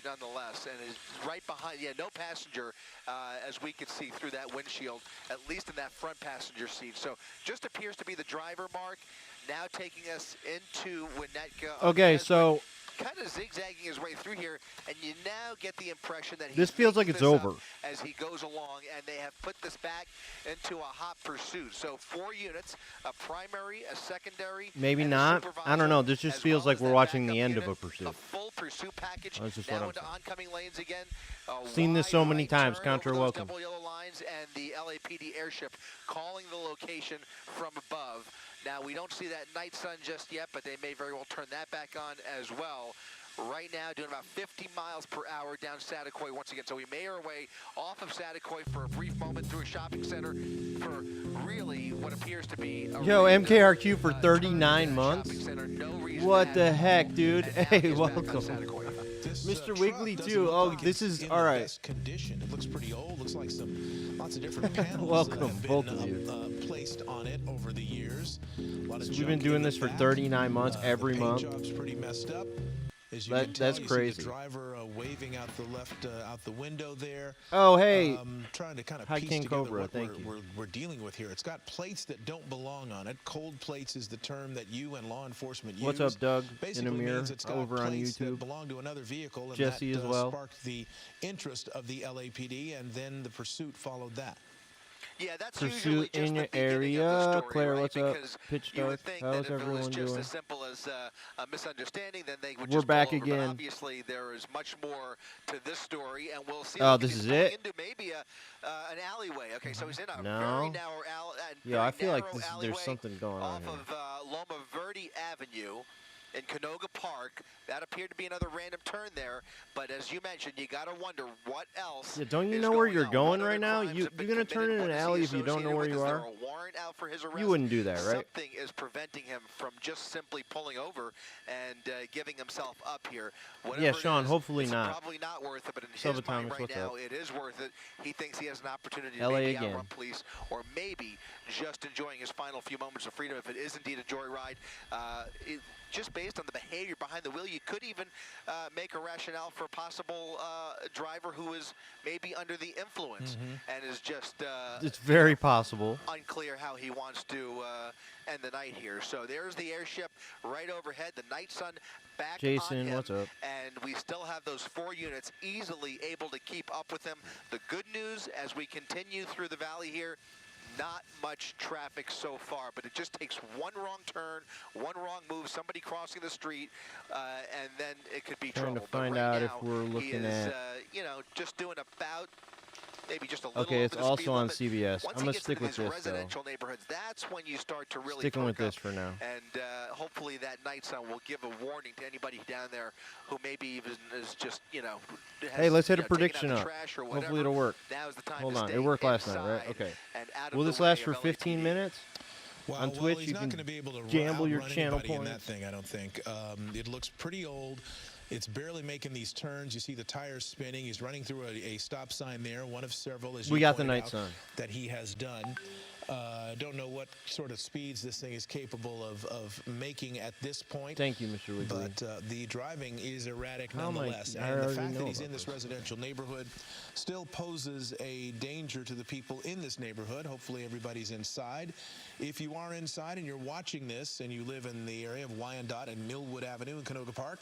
nonetheless, and is right behind. Yeah, no passenger, as we can see through that windshield, at least in that front passenger seat. So just appears to be the driver, Mark. Now taking us into Winnetka. Okay, so kind of zigzagging his way through here, and you now get the impression that this feels like it's over as he goes along, and they have put this back into a hot pursuit. So 4 units, a primary, a secondary, maybe not. I don't know. This just feels like we're watching the end of a pursuit. A full pursuit package. That's just now what I'm into saying. oncoming lanes again. Seen this so many times. Contra, welcome. Double yellow lines and the LAPD airship calling the location from above. Now, we don't see that night sun just yet, but they may very well turn that back on as well. Right now, doing about 50 miles per hour down Satakoy once again. So we made our way off of Satakoy for a brief moment through a shopping center for really what appears to be a MKRQ for 39 months? What the heck, dude? Hey, welcome. Mr. Wiggly, too. Oh, this is all right. Condition. It looks pretty old. Looks like lots of different panels welcome, have both been, of you. Placed on it over the years. So we've been doing this for 39 months, every month. Job's pretty messed up. As you can tell, that's crazy. See the driver waving out the left out the window there. Oh, hey. Trying to kind of Hi, piece King together Cobra. what Thank you. we're dealing with here. It's got plates that don't belong on it. Cold plates is the term that you and law enforcement use. What's up, Doug? Basically in a mirror means it's got over on plates YouTube. That belong to another vehicle, and Jesse that, as well. Sparked the interest of the LAPD, and then the pursuit followed that. Yeah, that's Pursuit in your area. Claire, what's up? Pitch Dark. How's everyone doing? Just as simple as a misunderstanding, then they would We're just back pull over. again. But obviously, there is much more to this story, and we'll see. Oh, this is it? Into maybe an alleyway. Okay, so he's in a very No. narrow alley. Yeah, I feel like there's something going on off here. of Loma Verde Avenue in Canoga Park. That appeared to be another random turn there, but as you mentioned, you got to wonder what else. Yeah, don't you know where you're going right now? You're going to turn in an alley if you don't know where you are? You wouldn't do that, right? Something is preventing him from just simply pulling over and giving himself up here. Whatever yeah, Sean, hopefully it's not. Probably not worth it, but in his Silver mind Thomas, right now, up? it is worth it. He thinks he has an opportunity to LA maybe again. outrun police, or maybe just enjoying his final few moments of freedom if it is indeed a joyride. Just based on the behavior behind the wheel, you could even make a rationale for a possible driver who is maybe under the influence and is just it's very possible. Unclear how he wants to end the night here. So there's the airship right overhead, the night sun back Jason, on him, what's up? and we still have those 4 units easily able to keep up with him. The good news as we continue through the valley here, not much traffic so far, but it just takes one wrong turn, one wrong move, somebody crossing the street, and then it could be Trying trouble. to find out if we're looking at, you know, just doing about maybe just a little. Okay, it's also on limit. CBS. Once I'm gonna stick with this residential neighborhoods, that's when you start to really Sticking with this up. for now. And hopefully that night sun will give a warning to anybody down there who maybe even is just, you know. Has, hey, let's hit a taken out prediction the up. trash or Hopefully it'll work. Now's the time Hold to on, stay it worked last night, inside right? Okay. and out of Will the this last way for of 15 LAPD. minutes? Well, On Twitch, he's you not can going to be able to gamble your outrun channel anybody in points. that thing, I don't think. It looks pretty old. It's barely making these turns. You see the tires spinning. He's running through a stop sign there, one of several, as you We got the pointed night out, sun. that he has done. Don't know what sort of speeds this thing is capable of making at this point. Thank you, Mr. Wiggly. But the driving is erratic How am I- nonetheless. I And the already fact know that he's about in this this. residential neighborhood still poses a danger to the people in this neighborhood. Hopefully everybody's inside. If you are inside and you're watching this and you live in the area of Wyandotte and Millwood Avenue in Canoga Park,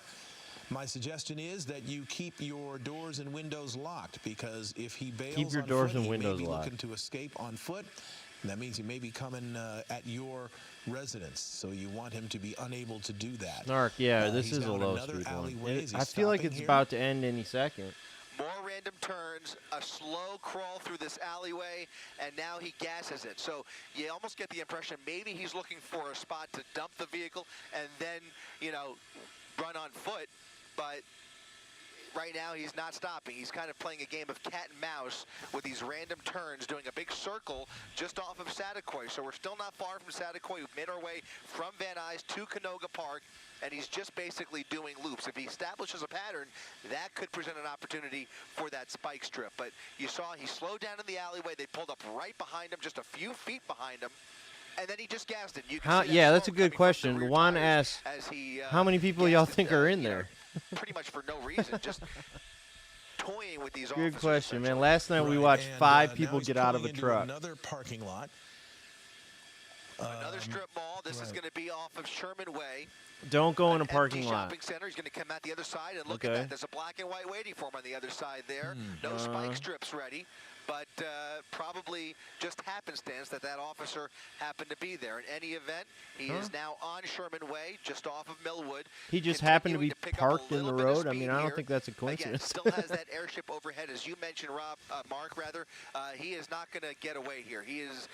my suggestion is that you keep your doors and windows locked, because if he bails Keep your on doors foot, and he windows may be locked. looking to escape on foot. And that means he may be coming at your residence, so you want him to be unable to do that. Snark, yeah, this he's is a down low another speed one. alleyway as I he's feel like stopping it's here. about to end any second. More random turns, a slow crawl through this alleyway, and now he gasses it. So you almost get the impression maybe he's looking for a spot to dump the vehicle and then, you know, run on foot. But right now he's not stopping. He's kind of playing a game of cat and mouse with these random turns, doing a big circle just off of Satakoy. So we're still not far from Satakoy. We've made our way from Van Nuys to Canoga Park, and he's just basically doing loops. If he establishes a pattern, that could present an opportunity for that spike strip. But you saw he slowed down in the alleyway. They pulled up right behind him, just a few feet behind him. And then he just gassed it. You can see that Yeah, that's a smoke good coming from the question. rear Juan tires asks, as he, how many people y'all gassed think it, are in you know, there? pretty much for no reason, just toying with these Good officers. question, man. Last night we watched And, 5 now people he's get out of pulling a into truck. Another parking lot. Another strip mall. This is going to be off of Sherman Way. Don't go in a An parking empty lot. shopping center. He's going to come out the other side and look Okay. at that. There's a black and white waiting for him on the other side there. No spike strips ready, but probably just happenstance that that officer happened to be there. In any event, he is now on Sherman Way, just off of Millwood. He just happened to be continuing pick up a parked in the little bit of road. I mean, speed I don't here. think that's a Again, coincidence. still has that airship overhead, as you mentioned, Mark. He is not going to get away here. He is,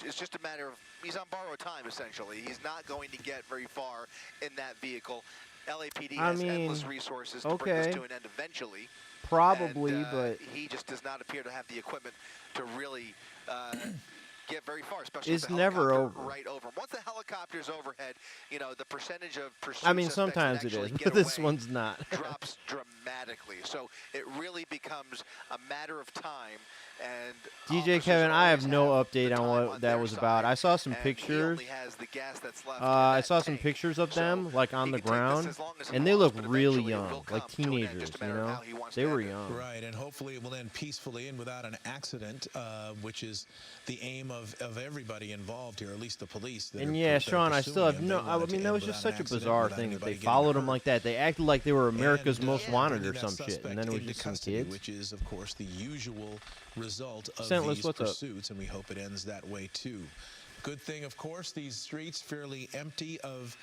it's just a matter of he's on borrowed time essentially. He's not going to get very far in that vehicle. LAPD has endless resources to bring this to an end eventually. Probably, and, but he just does not appear to have the equipment to really get very far, especially it's with the never helicopter over. right over him. Once the helicopter's overhead, the percentage of pursuit I mean, suspects that sometimes it actually is, get but this away one's not. drops dramatically. So it really becomes a matter of time. And DJ Kevin, I have no update on what that was about. I saw some pictures. I saw some pictures of them, like on the ground, and they look really young, like teenagers, They were young. Right, and hopefully it will end peacefully and without an accident, which is the aim of everybody involved here, at least the police. And yeah, Sean, I still have no. I mean, that was just such a bizarre thing that they followed him like that. They acted like they were America's Most Wanted or some shit, and then it was just some kids. Which is, of course, the usual result of Scentless, these what's up? pursuits, and we hope it ends that way too. Good thing, of course, these streets fairly empty of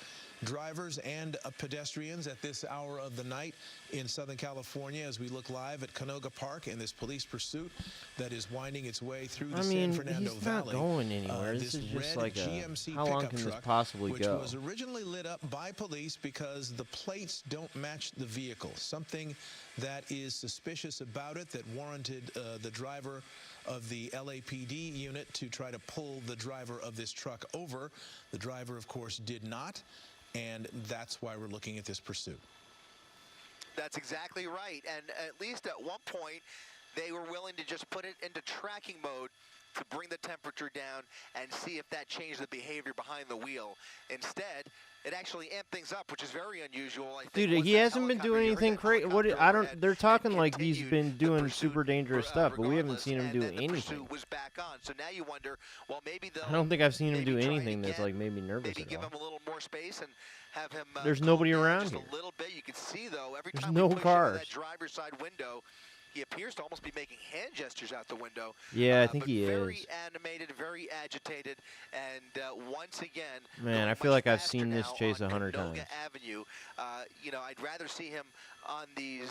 drivers and pedestrians at this hour of the night in Southern California as we look live at Canoga Park in this police pursuit that is winding its way through the San Fernando he's Valley. not going anywhere. This is just like how long can this possibly which go? was originally lit up by police because the plates don't match the vehicle. Something that is suspicious about it that warranted the driver of the LAPD unit to try to pull the driver of this truck over. The driver, of course, did not. And that's why we're looking at this pursuit. That's exactly right. And at least at one point, they were willing to just put it into tracking mode to bring the temperature down and see if that changed the behavior behind the wheel. Instead, it actually amped things up, which is very unusual. I think Dude, he hasn't been doing anything crazy. They're talking like he's been doing super dangerous stuff, but we haven't seen him do anything. Was back on. So now you wonder, well, maybe I don't think I've seen him do anything that's like made me nervous maybe at give all. him a little more space and have him. There's nobody around just here. A little bit. You can see though, every There's time no we push cars. into that driver's side window, he appears to almost be making hand gestures out the window. Yeah, I think but he very is. animated, very agitated, and once again, Man, I feel like I've seen this chase 100 times. Avenue, I'd rather see him on these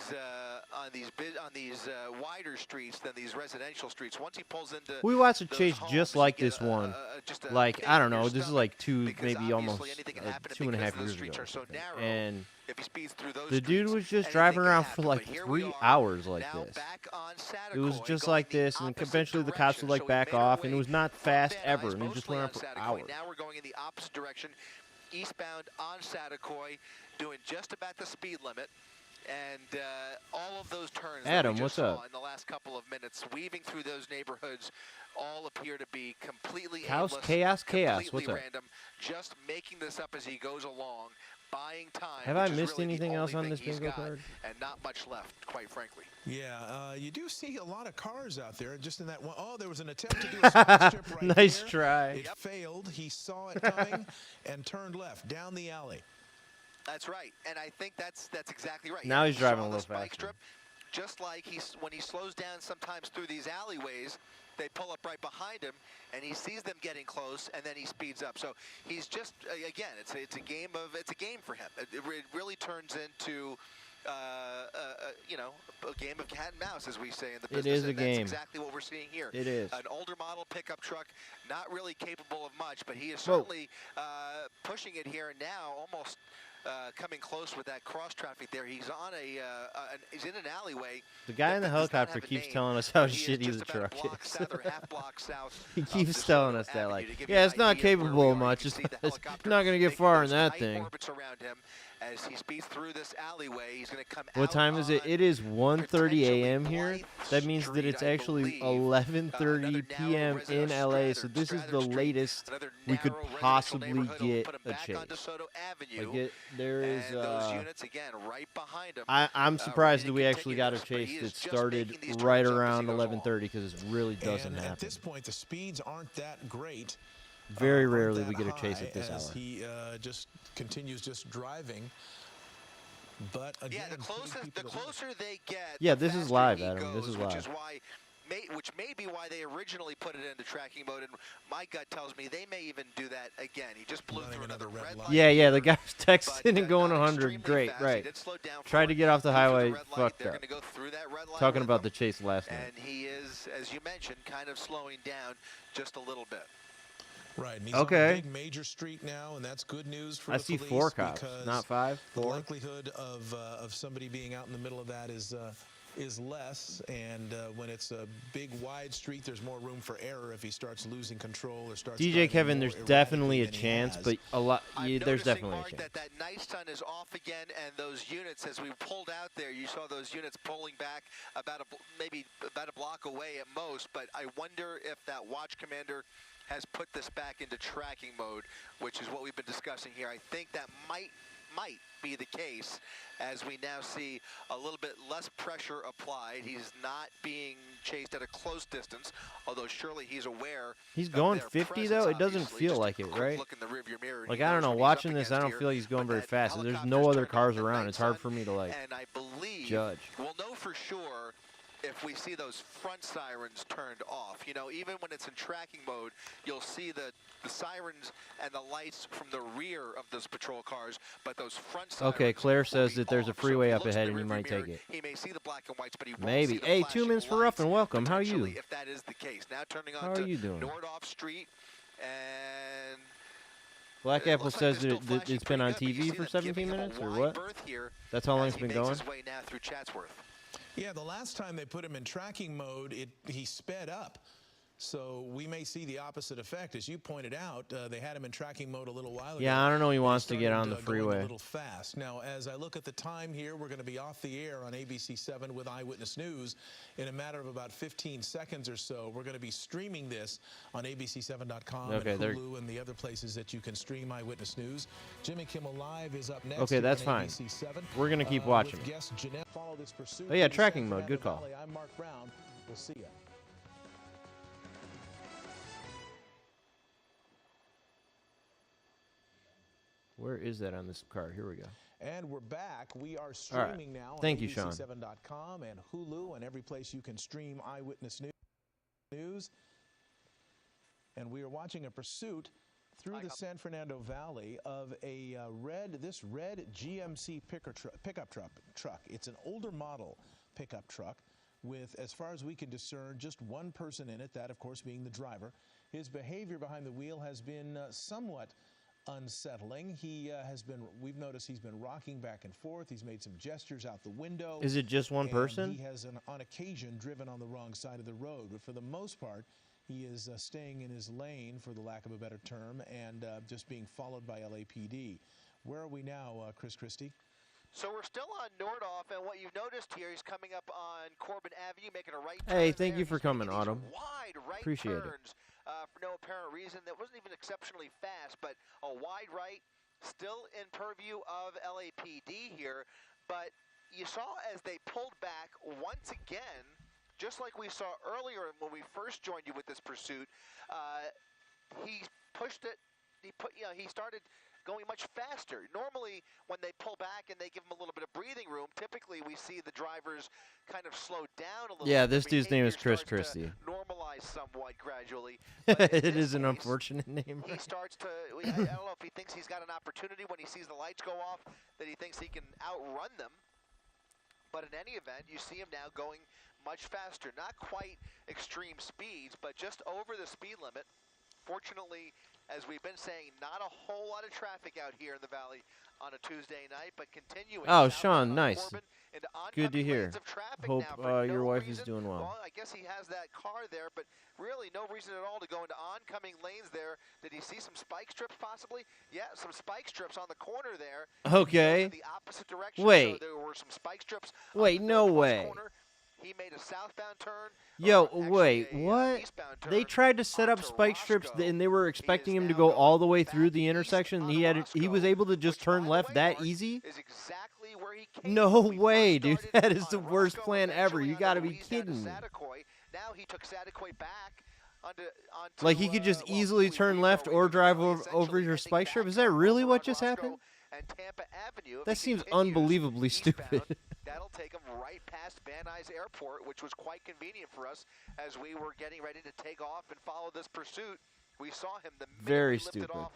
wider streets than these residential streets. Once he pulls into, We watched a those chase homes, just you like get this one. just a Like, pit I in don't your know, this is stomach, like because maybe almost obviously anything can happen 2.5 because the years streets ago. are so narrow. And If he speeds through those the dude streets, was just anything driving can around happen. for like But here we 3 are, hours like now this. back on It was Satakoy, just going like the this, and opposite eventually the cops direction. would like So we back made our off, and it way was not from fast Van ever, Nuys, and it just mostly went on on for Satakoy. hours. Now we're going in the opposite direction, eastbound on Satakoy, doing just about the speed limit. And all of those turns Adam, that we just what's saw up? in the last couple of minutes, weaving through those neighborhoods, all appear to be completely Chaos, aimless, chaos, chaos. completely What's up? random, just making this up as he goes along, buying time. Have which I is missed really the anything else only on thing this he's bingo got, card? and not much left, quite frankly. Yeah, you do see a lot of cars out there just in that one. Oh, there was an attempt to do a spot strip right Nice there. try. It failed. He saw it coming and turned left down the alley. That's right, and I think that's exactly right. Now Yeah, he's he driving saw a the little spike faster. strip, just like when he slows down sometimes through these alleyways, they pull up right behind him, and he sees them getting close, and then he speeds up. So he's just again, it's a game for him. It really turns into a game of cat and mouse, as we say in the business. It is a and game. That's exactly what we're seeing here. It is. An older model pickup truck, not really capable of much, but he is certainly pushing it here and now, almost coming close with that cross traffic there. He's on he's in an alleyway. The guy in the that does not helicopter have a keeps name, telling us how but he is shitty just the about a truck block is. south or half block south He of keeps DeSoto telling us that, Avenue. like, To give you yeah, an it's not idea of where we capable are, of you much. can It's see the helicopter not going to get making far in those that tight thing. orbits around him, as he speeds through this alleyway. He's going to come out. What time is it? It is 1:30 a.m. here. That means that it's actually 11:30 p.m. in LA. So this is the latest we could possibly get a chase. Like there is. I'm surprised that we actually got a chase that started right around 11:30 because it really doesn't happen. At this point, the speeds aren't that great. Very rarely we get a chase at this hour. He just continues just driving. But again, yeah, the closer they get. Yeah, this is live, Adam. This is live. Which may be why they originally put it into tracking mode, and my gut tells me they may even do that again. He just blew through another red light. Yeah, the guy's texting and going 100. Great, right. Tried to get off the highway, fucked up. Talking about the chase last night. And he is, as you mentioned, kind of slowing down just a little bit. Right, and he's on a big major street now, and that's good news for the police. I see 4 cops, not 5. 4. The likelihood of somebody being out in the middle of that is less, and when it's a big wide street, there's more room for error if he starts losing control or starts. DJ Kevin, there's definitely a chance, but there's definitely a chance. That night sun is off again, and those units, as we pulled out there, you saw those units pulling back maybe about a block away at most. But I wonder if that watch commander has put this back into tracking mode, which is what we've been discussing here. I think that might be the case, as we now see a little bit less pressure applied. He's not being chased at a close distance, although surely he's aware. He's going 50 though. It doesn't feel like it, right? Like, I don't know. Watching this, I don't feel like he's going very fast. There's no other cars around. It's hard for me to judge. We'll know for sure if we see those front sirens turned off. You know, even when it's in tracking mode, you'll see the sirens and the lights from the rear of those patrol cars, but those front sirens. Okay, Claire says that there's a freeway up ahead and you might take it. He may see the black and whites, but he won't maybe. See the hey, 2 minutes for Rough and Welcome. How are you? If that is the case. Now turning on How are you doing? Nordoff Street, and Black Apple says that it's been on TV for 17 minutes, or what? That's how long it's been going? Yeah, the last time they put him in tracking mode, he sped up. So we may see the opposite effect. As you pointed out, they had him in tracking mode a little while ago. Yeah, I don't know. He wants to get on the freeway. A little fast. Now, as I look at the time here, we're going to be off the air on ABC7 with Eyewitness News in a matter of about 15 seconds or so. We're going to be streaming this on ABC7.com and Hulu and the other places that you can stream Eyewitness News. Jimmy Kimmel Live is up next. Okay, that's fine. We're going to keep watching. Oh, yeah, tracking mode. Good call. I'm Mark Brown. We'll see you. Where is that on this card? Here we go. And we're back. We are streaming now on ABC7.com and Hulu and every place you can stream Eyewitness News. And we are watching a pursuit through the San Fernando Valley of this red GMC pickup truck. It's an older model pickup truck with, as far as we can discern, just one person in it, that of course being the driver. His behavior behind the wheel has been somewhat unsettling. We've noticed he's been rocking back and forth. He's made some gestures out the window. Is it just one person? He has, on occasion, driven on the wrong side of the road. But for the most part, he is staying in his lane, for the lack of a better term, and just being followed by LAPD. Where are we now, Chris Christie? So we're still on Nordoff, and what you've noticed here, he's coming up on Corbin Avenue, making a right turn. Hey, thank you for coming, Autumn. Wide right Appreciate turns, for no apparent reason. That wasn't even exceptionally fast, but a wide right, still in purview of LAPD here. But you saw as they pulled back once again, just like we saw earlier when we first joined you with this pursuit, he pushed it. He started going much faster. Normally, when they pull back and they give him a little bit of breathing room, typically we see the drivers kind of slow down a little. Yeah, this dude's name is Chris Christie. Normalize somewhat gradually. It is an unfortunate name. He starts to, I don't know if he thinks he's got an opportunity when he sees the lights go off, that he thinks he can outrun them. But in any event, you see him now going much faster. Not quite extreme speeds, but just over the speed limit. Unfortunately, as we've been saying, not a whole lot of traffic out here in the valley on a Tuesday night, but continuing. Oh, Sean, nice. Good to hear. Hope your wife is doing well. Well, I guess he has that car there, but really no reason at all to go into oncoming lanes there. Did he see some spike strips possibly? Yeah, some spike strips on the corner there. Okay. The opposite direction. Wait. So there were some spike strips. Wait, no way. Corner. He made a southbound turn. Yo, wait, what? They tried to set up spike strips, and they were expecting him to go all the way through the intersection. He was able to just turn left that easy? No way, dude. That is the worst plan ever. You gotta be kidding me. Now he took Saticoy back. Like he could just easily turn left or drive over your spike strip? Is that really what just happened? That seems unbelievably stupid. That'll take him right past Van Nuys Airport, which was quite convenient for us as we were getting ready to take off and follow this pursuit. We saw him very stupid.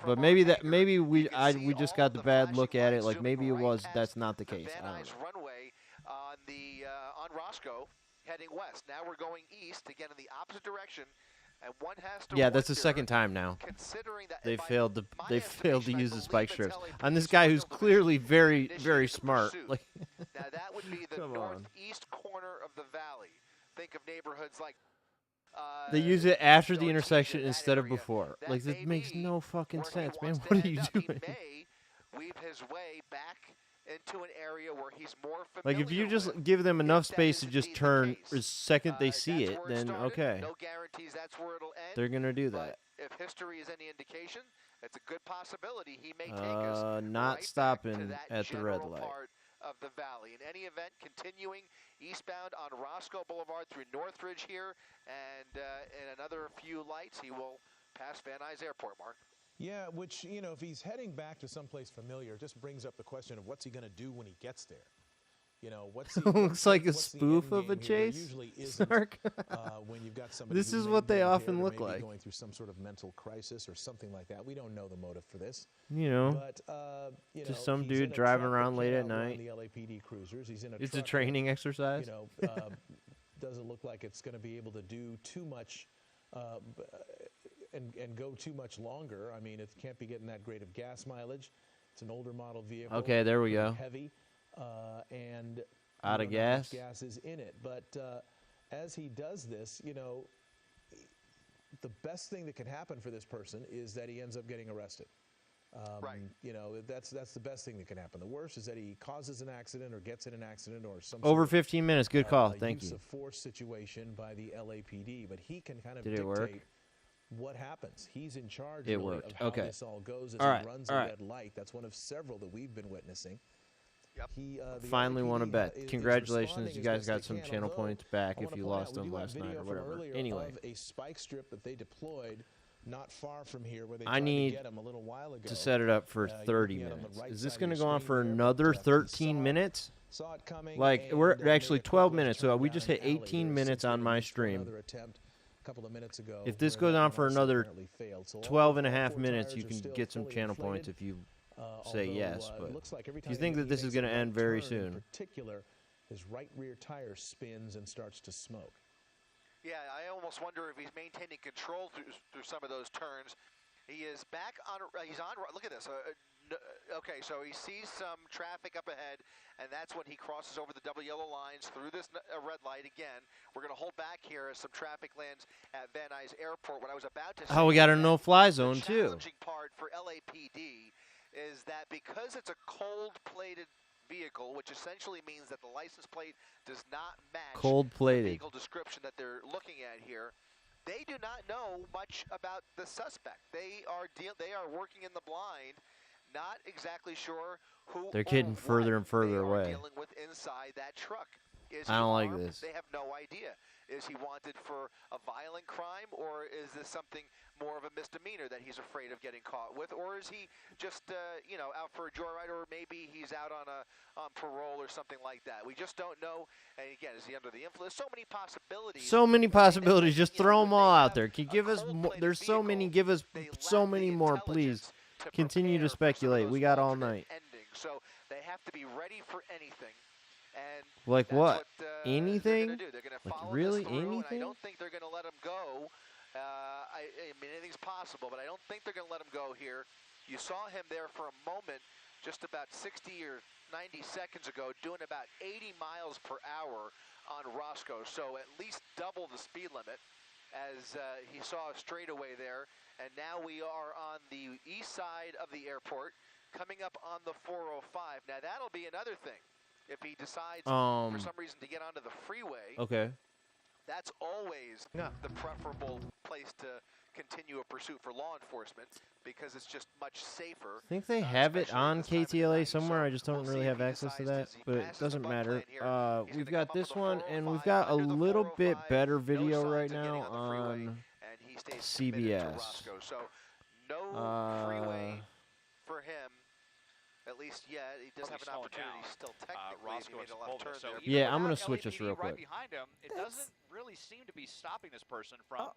But maybe we just got the bad look at it. Like maybe that's not the case. Van Nuys runway on Roscoe heading west. Now we're going east again in the opposite direction. And one has to that's the second time now. They failed to use the spike strips on this guy who's clearly very, very smart. Like, now that would be the northeast corner of the valley. Think of neighborhoods like. They use it after the intersection instead of before. Like this makes no fucking sense, man. What are you doing? He may weave his way back into an area where he's more familiar. Like if you just give them enough space to just turn the second they see it, then okay. No guarantees that's where it'll end. They're gonna do that. If history is any indication, it's a good possibility he may take us not right stopping back to at the red light. Part of the valley. In any event, continuing eastbound on Roscoe Boulevard through Northridge here, and in another few lights, he will pass Van Nuys Airport, Mark. Yeah, which, you know, if he's heading back to someplace familiar, it just brings up the question of what's he going to do when he gets there. You know, looks like a spoof of a chase. Usually Snark. When you've got somebody this is what they often look like. Going through some sort of mental crisis or something like that. We don't know the motive for this. You know, but just some dude driving around late at night. The LAPD cruisers. He's in a it's a training exercise. You know, doesn't look like it's going to be able to do too much. And go too much longer. I mean, it can't be getting that great of gas mileage. It's an older model vehicle. Okay, there we go. Heavy, and out of gas. Gas is in it. But as he does this, you know, the best thing that can happen for this person is that he ends up getting arrested. Right. You know, that's the best thing that can happen. The worst is that he causes an accident or gets in an accident or some over 15 minutes. Good call. Thank you. Use of force situation by the LAPD, but he can kind of dictate work? What happens. He's in charge of how this all goes as he runs a red light. That's one of several that we've been witnessing. Yep. Finally won a bet. Congratulations, you guys got some channel points back if you lost them last night or whatever. Anyway, a spike strip that they deployed not far from here where they I need to get him a little while ago. To set it up for 30 minutes. Is this going to go on for another 13 minutes? Like, we're actually 12 minutes, so we just hit 18 minutes on my stream. Couple of minutes ago. If this goes on for another 12 and a half minutes, you can get some channel points if you say yes. But if you think that this is going to end very soon. In particular, his right rear tire spins and starts to smoke. Yeah, I almost wonder if he's maintaining control through some of those turns. He is back on. He's on. Look at this. Okay, so he sees some traffic up ahead, and that's when he crosses over the double yellow lines through this red light again. We're going to hold back here as some traffic lands at Van Nuys Airport. What I was about to say. Oh, we got a no-fly zone too. The challenging part for LAPD is that because it's a cold-plated vehicle, which essentially means that the license plate does not match the vehicle description that they're looking at here. They do not know much about the suspect. They are working in the blind. Not exactly sure who. They're getting further and further away. Dealing with inside that truck. I don't like this. They have no idea. Is he wanted for a violent crime, or is this something more of a misdemeanor that he's afraid of getting caught with, or is he just out for a joyride, or maybe he's out on parole or something like that? We just don't know. And again, is he under the influence? So many possibilities. So many possibilities. Just throw them all out there. Can you give us more? There's so many. Give us so many more, please. Continue to speculate. We got all night. So they have to be ready for anything. And like what? Anything? They're gonna like follow really this through, anything? And I don't think they're going to let him go I mean, anything's possible, but I don't think they're going to let him go here. You saw him there for a moment, just about 60 or 90 seconds ago, doing about 80 miles per hour on Roscoe, so at least double the speed limit as he saw a straightaway there. And now we are on the east side of the airport, coming up on the 405. Now, that'll be another thing. If he decides for some reason to get onto the freeway, that's always the preferable place to continue a pursuit for law enforcement because it's just much safer. I think they have it on KTLA somewhere. I just don't really have access to that, but it doesn't matter. We've got this one, and we've got a little bit better video right now on CBS. So no freeway for him. At least, yeah, he does have an opportunity still technically if he made a left turn there. Yeah, I'm going to switch this real quick. Right behind him, it doesn't really seem to be stopping this person from,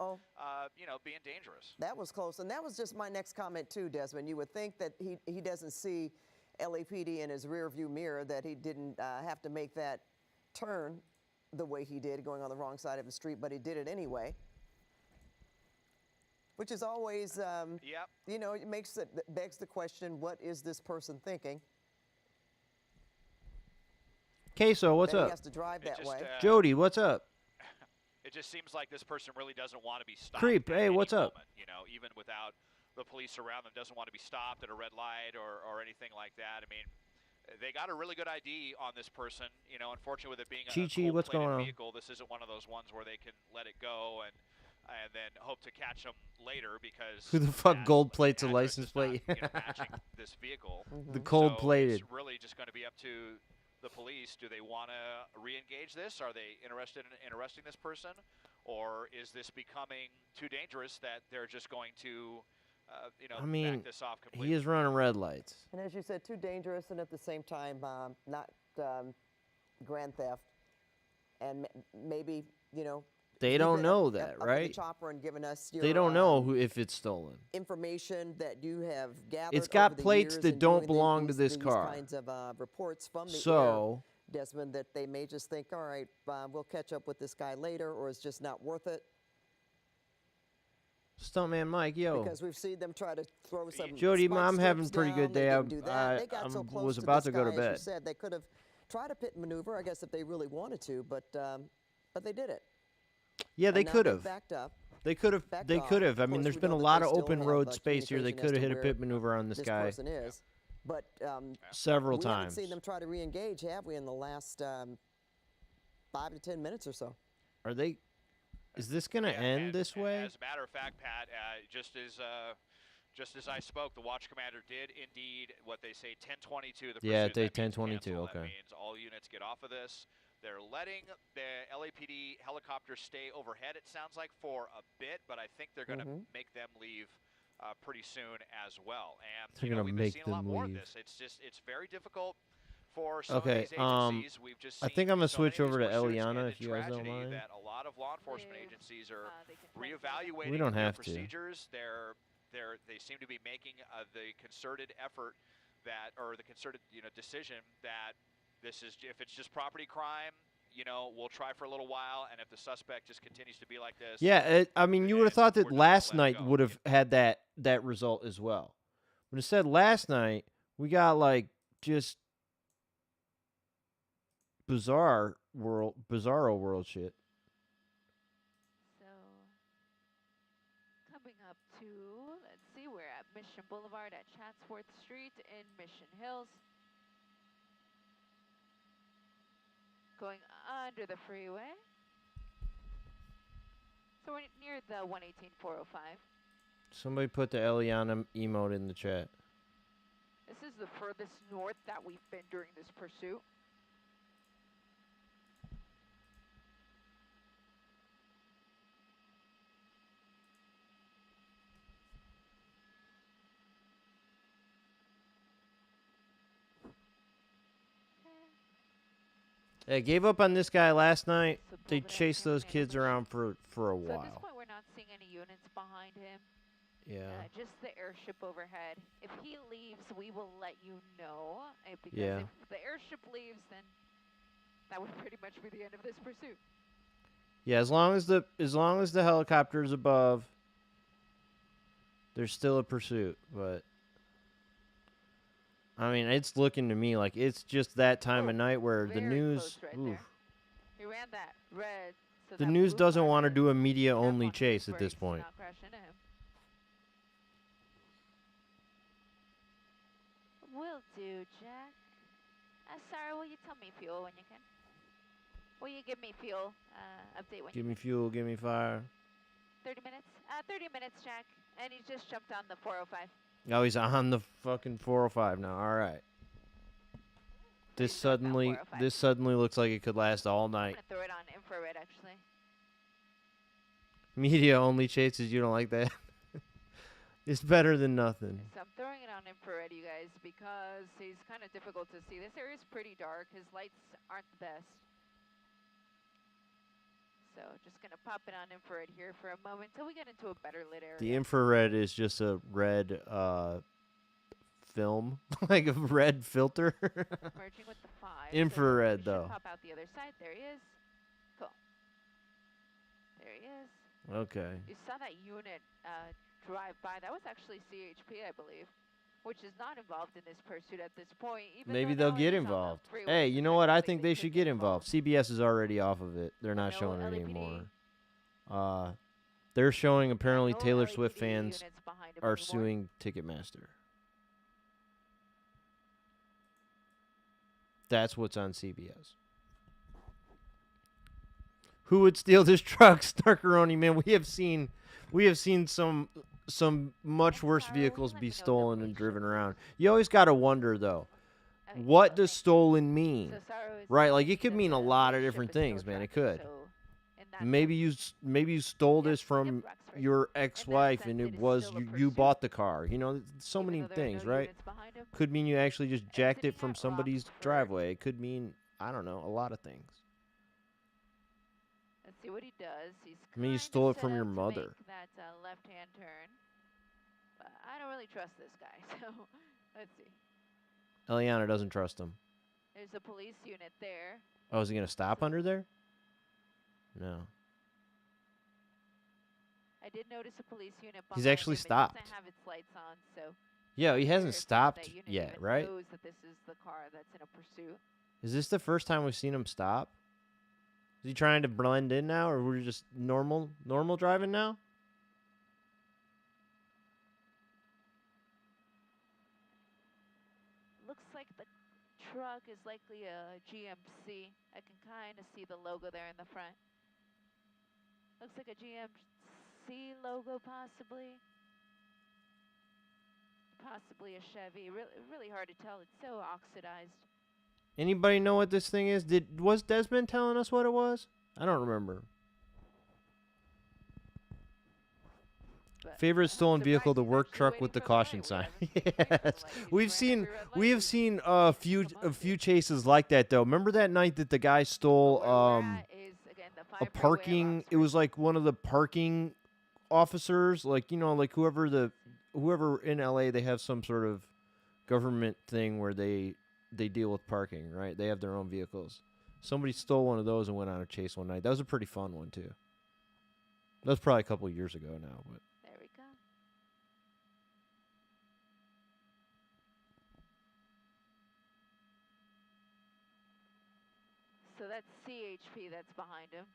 you know, being dangerous. That was close, and that was just my next comment too, Desmond. You would think that he doesn't see LAPD in his rearview mirror, that he didn't have to make that turn the way he did, going on the wrong side of the street, but he did it anyway. Which is always, you know, it begs the question, what is this person thinking? Queso, what's up? He has to drive that way. Jody, what's up? It just seems like this person really doesn't want to be stopped. Creep, hey, what's up? You know, even without the police around them, doesn't want to be stopped at a red light or anything like that. I mean, they got a really good ID on this person. You know, unfortunately, with it being a what's going on? vehicle, this isn't one of those ones where they can let it go and then hope to catch them later because who the fuck gold plates a license plate? Not, you know, matching this vehicle. The cold plated. It's really just going to be up to the police. Do they want to re-engage this? Are they interested in arresting this person, or is this becoming too dangerous that they're just going to, you know, back this off completely? He is running red lights. And as you said, too dangerous, and at the same time, not grand theft, and maybe, you know. They don't know that, right? The chopper and giving us your, they don't know if it's stolen. Information that you have gathered. It's got over the plates years that don't belong to this car. Kinds of reports from the air, Desmond, that they may just think, all right, we'll catch up with this guy later, or it's just not worth it. Stuntman Mike, yo. Because we've seen them try to throw some. Jody, I'm having a pretty good day. I was about to go to bed. As you said, they could have tried a pit maneuver, I guess, if they really wanted to, but they did it. Yeah, they could have. Backed up. They could have. They could have. I mean, there's been a lot of open road space here. They could have hit a pit maneuver on this guy. But several times. We haven't seen them try to re-engage, have we, in the last 5 to 10 minutes or so? Are they? Is this going to end this way? As a matter of fact, Pat, just as I spoke, the watch commander did indeed what they say 1022. The yeah, they 1022. Okay. That means all units get off of this. They're letting the LAPD helicopters stay overhead, it sounds like, for a bit, but I think they're going to make them leave pretty soon as well. And they're going to make them leave. We've seen a lot more of this. It's very difficult for some of these agencies. We've just I think I'm going to switch over to Eliana if you guys don't mind. That a lot of law enforcement agencies are reevaluating their procedures. They seem to be making the concerted effort that, or the concerted decision that this is, if it's just property crime, we'll try for a little while, and if the suspect just continues to be like this. Yeah, I mean, you would have thought that last night would have had that result as well. But instead, last night, we got, like, just bizarro world shit. So, coming up to, let's see, we're at Mission Boulevard at Chatsworth Street in Mission Hills. Going under the freeway. So we're near the 118-405. Somebody put the Eliana emote in the chat. This is the furthest north that we've been during this pursuit. They gave up on this guy last night. They chased those kids around for a while. So at this point, we're not seeing any units behind him. Yeah. Just the airship overhead. If he leaves, we will let you know. Because if the airship leaves, then that would pretty much be the end of this pursuit. Yeah, as long as the helicopter's above, there's still a pursuit. But I mean, it's looking to me like it's just that time of night where the news. Oof. He ran that red. So The that news blue doesn't car want to is do a media-only careful on his chase at this brakes to point. not crash into him. Will do, Jack. Sarah, will you tell me fuel when you can? Will you give me fuel update when Give you me can? fuel, give me fire. 30 minutes? 30 minutes, Jack. And he just jumped on the 405. Oh, he's on the fucking 405 now. All right. This He's northbound suddenly looks like it could last all I'm night. gonna throw it on infrared, actually. Media-only chases, you don't like that? It's better than nothing. So I'm throwing it on infrared, you guys, because he's kind of difficult to see. This area is pretty dark. His lights aren't the best. So just gonna pop it on infrared here for a moment till we get into a better lit area. The infrared is just a red film, like a red filter. Merging with the 5. Infrared, so though. Pop out the other side. There he is. Cool. There he is. Okay. You saw that unit drive by. That was actually CHP, I believe, which is not involved in this pursuit at this point. Even Maybe though they'll now get he's on the involved. freeway, Hey, so you know what? I technically think they could should get involved. CBS is already off of it. They're not No showing it LAPD. anymore. They're showing apparently No Taylor LAPD Swift fans units behind him are anymore. suing Ticketmaster. That's what's on CBS. Who would steal this truck, Snarkeroni? Man, we have seen some much worse vehicles be stolen and driven around. You always got to wonder though, what does stolen mean? Right, like it could mean a lot of different things, man. It could. Maybe you stole this from your ex-wife and it was you bought the car. You know, so many things, right? Could mean you actually just jacked it from somebody's driveway. It could mean, I don't know, a lot of things. Let's see what he does. He's I mean, you kinda stole it set from your up to mother. make that left-hand turn. But I don't really trust this guy, so let's see. Eliana doesn't trust him. There's a police unit there. Oh, is he gonna stop under there? No. I did notice a police unit. He's behind actually him. stopped. It doesn't have its lights on, so. Yeah, he hasn't Curious if stopped that unit yet, even right? Knows that this is the car that's in a pursuit. Is this the first time we've seen him stop? Is he trying to blend in now, or we're just normal driving now? Looks like the truck is likely a GMC. I can kind of see the logo there in the front. Looks like a GMC logo, possibly. Possibly a Chevy. Really hard to tell. It's so oxidized. Anybody know what this thing is? Was Desmond telling us what it was? I don't remember. But Favorite stolen vehicle, the surprised he's work actually truck waiting with the for caution light. We sign. haven't seen Yes, anything like this. we have seen a few chases like that though. Remember that night that the guy stole Where we're at is, again, the a 5 freeway of parking? It was Oxford. like one of the parking officers, like you know, like whoever in LA, they have some sort of government thing where they deal with parking, right? They have their own vehicles. Somebody stole one of those and went on a chase one night. That was a pretty fun one too. That was probably a couple of years ago now, but There we go. So that's CHP that's behind him.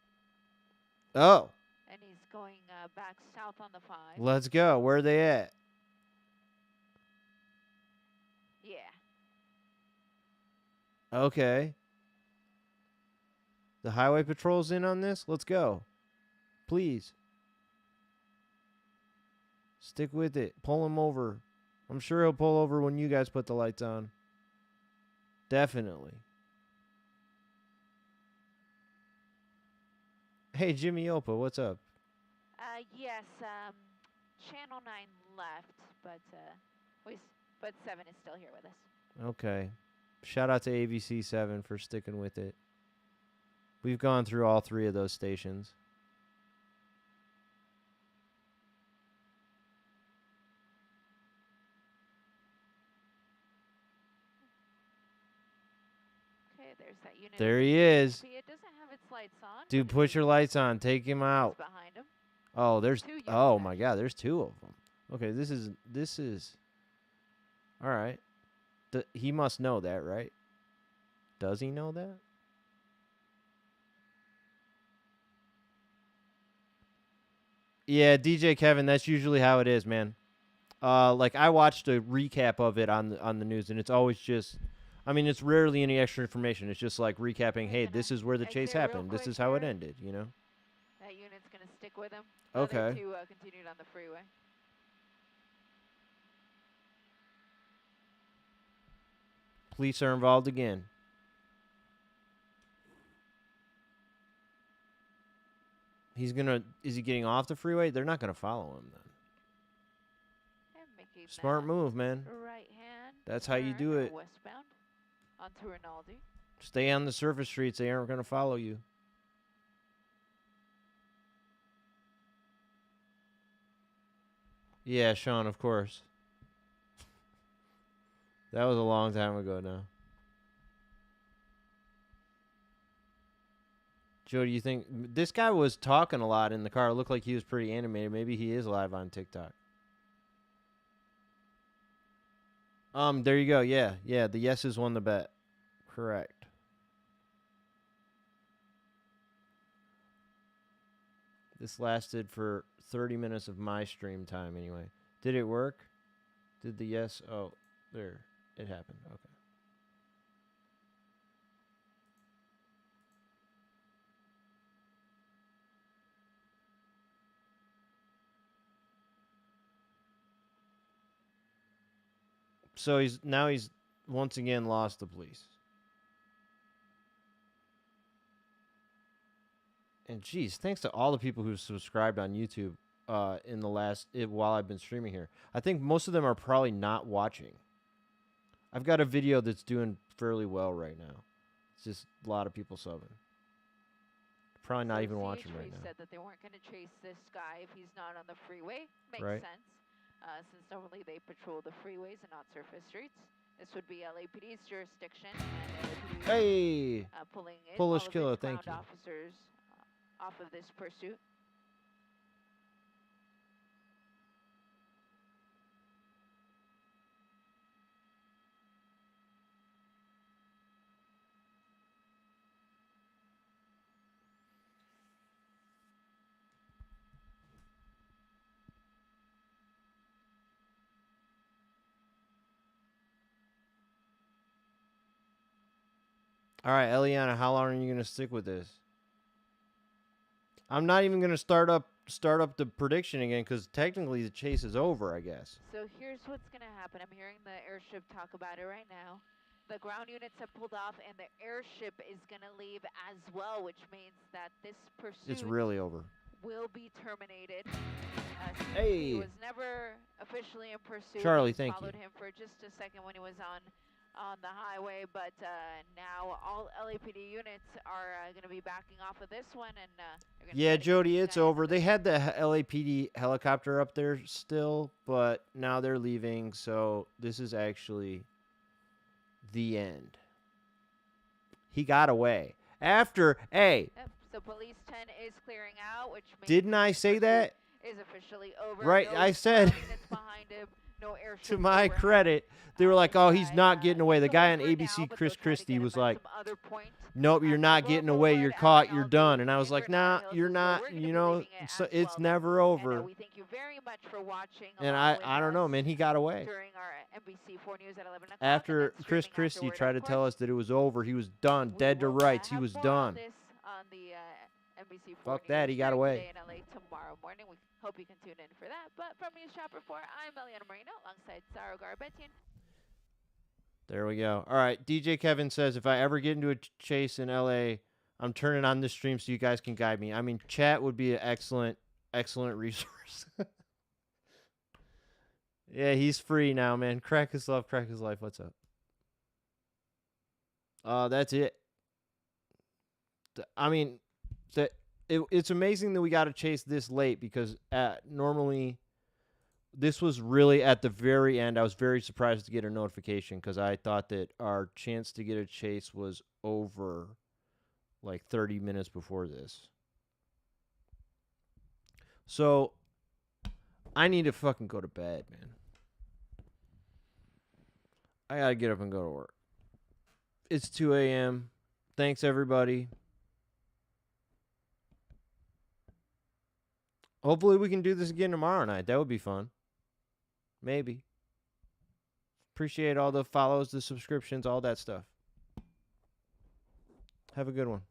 oh, And he's going back south on the 5. let's go. Where are they at? Yeah. Okay. The highway patrol's in on this? Let's go. Please. Stick with it. Pull him over. I'm sure he'll pull over when you guys put the lights on. Definitely. Hey, Jimmy Opa, what's up? Yes, Channel 9 left, but 7 is still here with us. Okay. Shout out to AVC7 for sticking with it. We've gone through all 3 of those stations. Okay, there's that unit. There he is. See, it doesn't have its lights on. Dude, put your lights on. Take him out. Behind him. Oh, there's. Two Oh young my men. God, there's 2 of them. Okay, this is. All right. He must know that, right? Does he know that? Yeah, DJ Kevin, that's usually how it is, man. Like I watched a recap of it on the news, and it's always just, I mean, it's rarely any extra information. It's just like recapping, hey, this is where the chase happened. This is how it ended, you know? That unit's going to stick with him. Okay. Other 2 continued on the freeway. Police are involved again. Is he getting off the freeway? They're not gonna follow him then. Smart move, man. Right hand. That's how you do it. Westbound onto Rinaldi. Stay on the surface streets. They aren't gonna follow you. Yeah, Sean, of course. That was a long time ago now. Joe, do you think this guy was talking a lot in the car? It looked like he was pretty animated. Maybe he is live on TikTok. There you go. Yeah, the yeses won the bet. Correct. This lasted for 30 minutes of my stream time anyway. Did it work? Did the yes? Oh, there. It happened. Okay. So he's once again lost the police. And geez, thanks to all the people who subscribed on YouTube in the while I've been streaming here. I think most of them are probably not watching. I've got a video that's doing fairly well right now. It's just a lot of people subbing. Probably not even watching right now. Said that they weren't going to chase this guy if he's not on the freeway. Makes right. sense. Since normally they patrol the freeways and not surface streets. This would be LAPD's jurisdiction. And hey! Pulling in Polish all of killer, its thank you. Officers off of this pursuit. All right, Eliana, how long are you gonna stick with this? I'm not even gonna start up the prediction again because technically the chase is over, I guess. So here's what's gonna happen. I'm hearing the airship talk about it right now. The ground units have pulled off, and the airship is gonna leave as well, which means that this pursuit it's really over. Will be terminated. Hey, he was never officially in pursuit. Charlie, thank you. Followed him for just a second when he was on the highway, but now all LAPD units are going to be backing off of this one, and yeah, Jody, it's over. They had the LAPD helicopter up there still, but now they're leaving, so this is actually the end. He got away after. Hey, yep, so police 10 is clearing out, which means didn't I say that? Is officially over. Right, no I said. Behind him, no to my credit, they were like, "Oh, he's not getting away." The guy on ABC, Chris Christie, was like, "Nope, you're not getting away. You're caught. You're done." And I was like, "Nah, you're not. You know, it's never over." We thank you very much for watching. And I don't know, man. He got away. During our NBC 4 News at 11 o'clock. After Chris Christie tried to tell us that it was over, he was done, dead to rights. He was done. NBC 4 Fuck that, he got away. In LA tomorrow morning. We hope you can tune in for that. But from News Shop Report, I'm Eliana Marino alongside Saro Garbetian. There we go. All right, DJ Kevin says, if I ever get into a chase in LA, I'm turning on this stream so you guys can guide me. I mean, chat would be an excellent resource. Yeah, he's free now, man. Crack his love, crack his life. What's up? That's it. I mean, it's amazing that we got to chase this late because normally this was really at the very end. I was very surprised to get a notification because I thought that our chance to get a chase was over like 30 minutes before this. So I need to fucking go to bed, man. I gotta get up and go to work. It's 2 a.m. Thanks, everybody. Hopefully we can do this again tomorrow night. That would be fun. Maybe. Appreciate all the follows, the subscriptions, all that stuff. Have a good one.